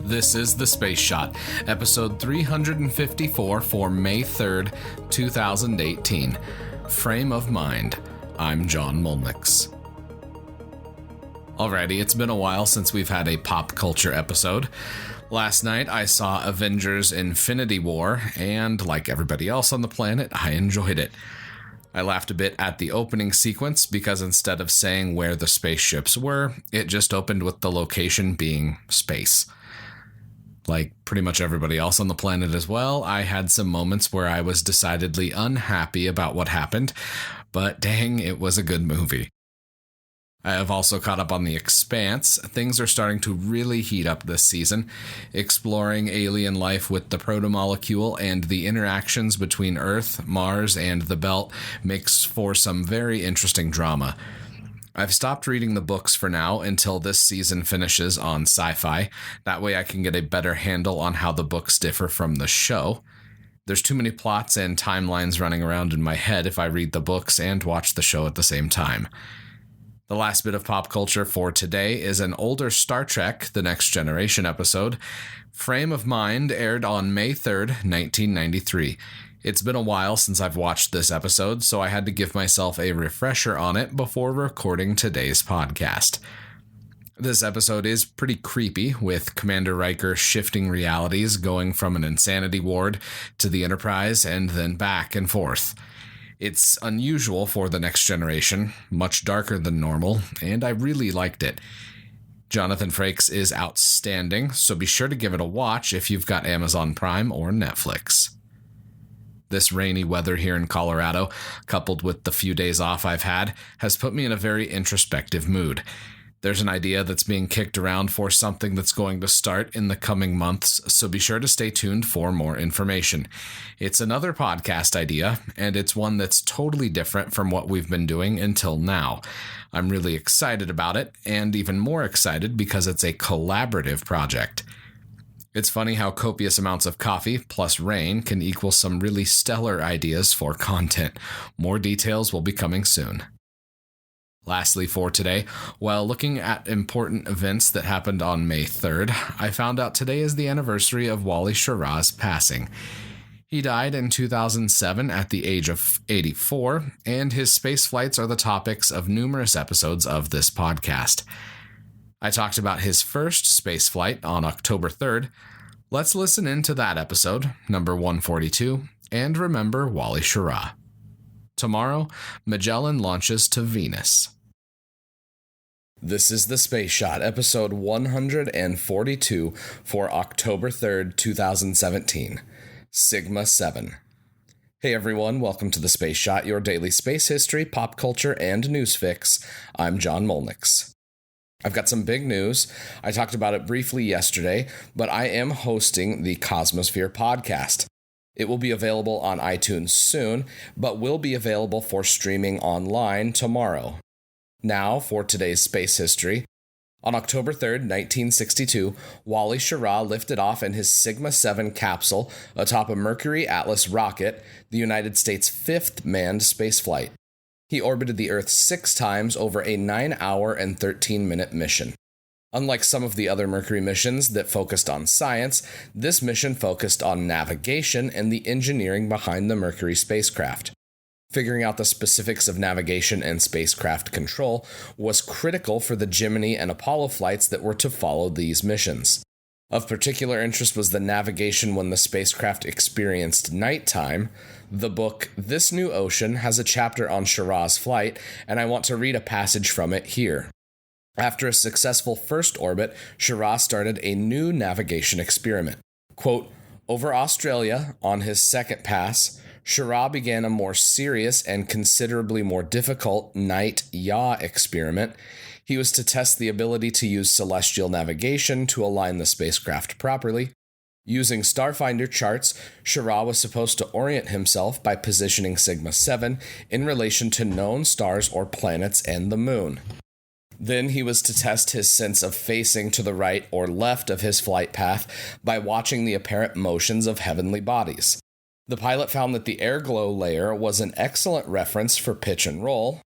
This is The Space Shot, episode 354 for May 3rd, 2018. Frame of Mind. I'm John Molnix. Alrighty, it's been a while since we've had a pop culture episode. Last night I saw Avengers Infinity War, and like everybody else on the planet, I enjoyed it. I laughed a bit at the opening sequence because instead of saying where the spaceships were, it just opened with the location being space. Like pretty much everybody else on the planet as well, I had some moments where I was decidedly unhappy about what happened, but dang, it was a good movie. I have also caught up on The Expanse. Things are starting to really heat up this season, exploring alien life with the protomolecule and the interactions between Earth, Mars, and the Belt makes for some very interesting drama. I've stopped reading the books for now until this season finishes on Sci-Fi. That way I can get a better handle on how the books differ from the show. There's too many plots and timelines running around in my head if I read the books and watch the show at the same time. The last bit of pop culture for today is an older Star Trek The Next Generation episode. Frame of Mind aired on May 3rd, 1993. It's been a while since I've watched this episode, so I had to give myself a refresher on it before recording today's podcast. This episode is pretty creepy, with Commander Riker shifting realities, going from an insanity ward to the Enterprise and then back and forth. It's unusual for The Next Generation, much darker than normal, and I really liked it. Jonathan Frakes is outstanding, so be sure to give it a watch if you've got Amazon Prime or Netflix. This rainy weather here in Colorado, coupled with the few days off I've had, has put me in a very introspective mood. There's an idea that's being kicked around for something that's going to start in the coming months, so be sure to stay tuned for more information. It's another podcast idea, and it's one that's totally different from what we've been doing until now. I'm really excited about it, and even more excited because it's a collaborative project. It's funny how copious amounts of coffee plus rain can equal some really stellar ideas for content. More details will be coming soon. Lastly for today, while looking at important events that happened on May 3rd, I found out today is the anniversary of Wally Schirra's passing. He died in 2007 at the age of 84, and his space flights are the topics of numerous episodes of this podcast. I talked about his first space flight on October 3rd. Let's listen into that episode, number 142, and remember Wally Schirra. Tomorrow, Magellan launches to Venus. This is The Space Shot, episode 142 for October 3rd, 2017. Sigma 7. Hey everyone, welcome to The Space Shot, your daily space history, pop culture, and news fix. I'm John Molnix. I've got some big news. I talked about it briefly yesterday, but I am hosting the Cosmosphere podcast. It will be available on iTunes soon, but will be available for streaming online tomorrow. Now, for today's space history. On October 3rd, 1962, Wally Schirra lifted off in his Sigma 7 capsule atop a Mercury Atlas rocket, the United States' fifth manned spaceflight. He orbited the Earth 6 times over a 9-hour and 13-minute mission. Unlike some of the other Mercury missions that focused on science, this mission focused on navigation and the engineering behind the Mercury spacecraft. Figuring out the specifics of navigation and spacecraft control was critical for the Gemini and Apollo flights that were to follow these missions. Of particular interest was the navigation when the spacecraft experienced nighttime. The book This New Ocean has a chapter on Schirra's flight, and I want to read a passage from it here. After a successful first orbit, Schirra started a new navigation experiment. Quote, over Australia, on his second pass, Schirra began a more serious and considerably more difficult night yaw experiment. He was to test the ability to use celestial navigation to align the spacecraft properly. Using Starfinder charts, Schirra was supposed to orient himself by positioning Sigma 7 in relation to known stars or planets and the moon. Then he was to test his sense of facing to the right or left of his flight path by watching the apparent motions of heavenly bodies. The pilot found that the airglow layer was an excellent reference for pitch and roll.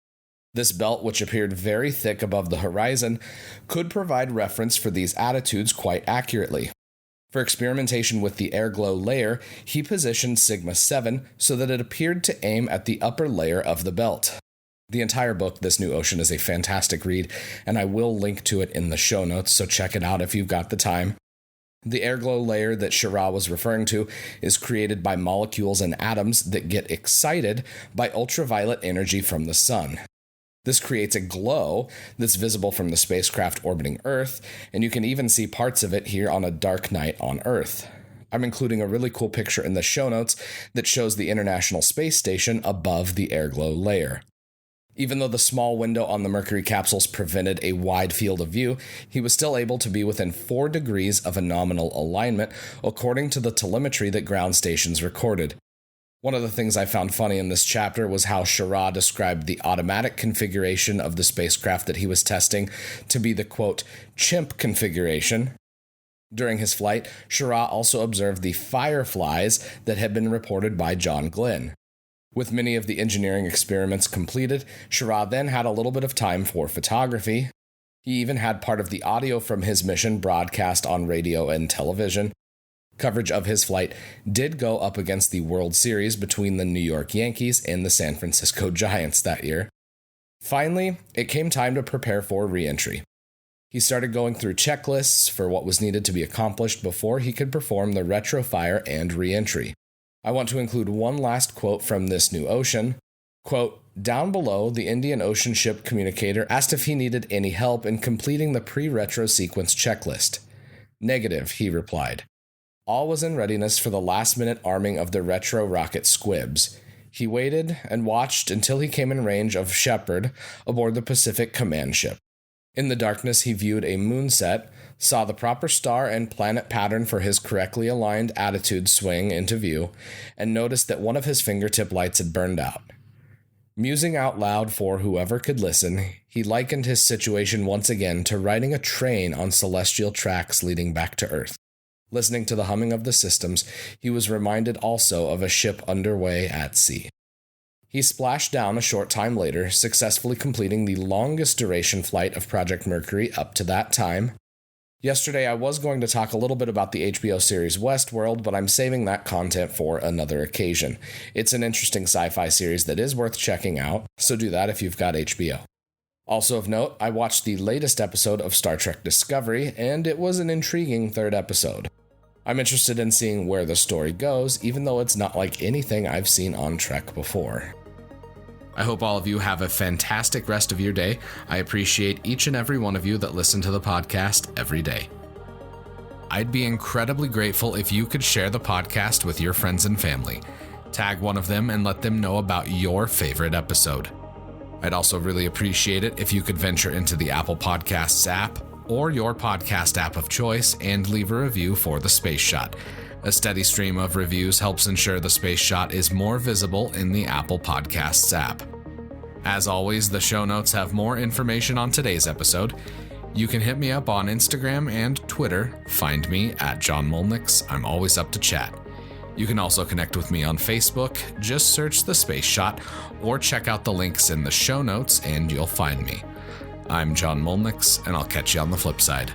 This belt, which appeared very thick above the horizon, could provide reference for these attitudes quite accurately. For experimentation with the airglow layer, he positioned Sigma 7 so that it appeared to aim at the upper layer of the belt. The entire book, This New Ocean, is a fantastic read, and I will link to it in the show notes, so check it out if you've got the time. The airglow layer that Schirra was referring to is created by molecules and atoms that get excited by ultraviolet energy from the sun. This creates a glow that's visible from the spacecraft orbiting Earth, and you can even see parts of it here on a dark night on Earth. I'm including a really cool picture in the show notes that shows the International Space Station above the airglow layer. Even though the small window on the Mercury capsules prevented a wide field of view, he was still able to be within 4 degrees of a nominal alignment, according to the telemetry that ground stations recorded. One of the things I found funny in this chapter was how Schirra described the automatic configuration of the spacecraft that he was testing to be the, quote, chimp configuration. During his flight, Schirra also observed the fireflies that had been reported by John Glenn. With many of the engineering experiments completed, Schirra then had a little bit of time for photography. He even had part of the audio from his mission broadcast on radio and television. Coverage of his flight did go up against the World Series between the New York Yankees and the San Francisco Giants that year. Finally, it came time to prepare for re-entry. He started going through checklists for what was needed to be accomplished before he could perform the retrofire and re-entry. I want to include one last quote from This New Ocean. Quote, down below, the Indian Ocean ship communicator asked if he needed any help in completing the pre-retro sequence checklist. Negative, he replied. All was in readiness for the last-minute arming of the retro rocket Squibs. He waited and watched until he came in range of Shepard aboard the Pacific Command ship. In the darkness, he viewed a moonset, saw the proper star and planet pattern for his correctly aligned attitude swing into view, and noticed that one of his fingertip lights had burned out. Musing out loud for whoever could listen, he likened his situation once again to riding a train on celestial tracks leading back to Earth. Listening to the humming of the systems, he was reminded also of a ship underway at sea. He splashed down a short time later, successfully completing the longest duration flight of Project Mercury up to that time. Yesterday, I was going to talk a little bit about the HBO series Westworld, but I'm saving that content for another occasion. It's an interesting sci-fi series that is worth checking out, so do that if you've got HBO. Also of note, I watched the latest episode of Star Trek Discovery, and it was an intriguing third episode. I'm interested in seeing where the story goes, even though it's not like anything I've seen on Trek before. I hope all of you have a fantastic rest of your day. I appreciate each and every one of you that listen to the podcast every day. I'd be incredibly grateful if you could share the podcast with your friends and family. Tag one of them and let them know about your favorite episode. I'd also really appreciate it if you could venture into the Apple Podcasts app or your podcast app of choice and leave a review for The Space Shot. A steady stream of reviews helps ensure The Space Shot is more visible in the Apple Podcasts app. As always, the show notes have more information on today's episode. You can hit me up on Instagram and Twitter. Find me at John Molnix. I'm always up to chat. You can also connect with me on Facebook. Just search The Space Shot or check out the links in the show notes and you'll find me. I'm John Molnix, and I'll catch you on the flip side.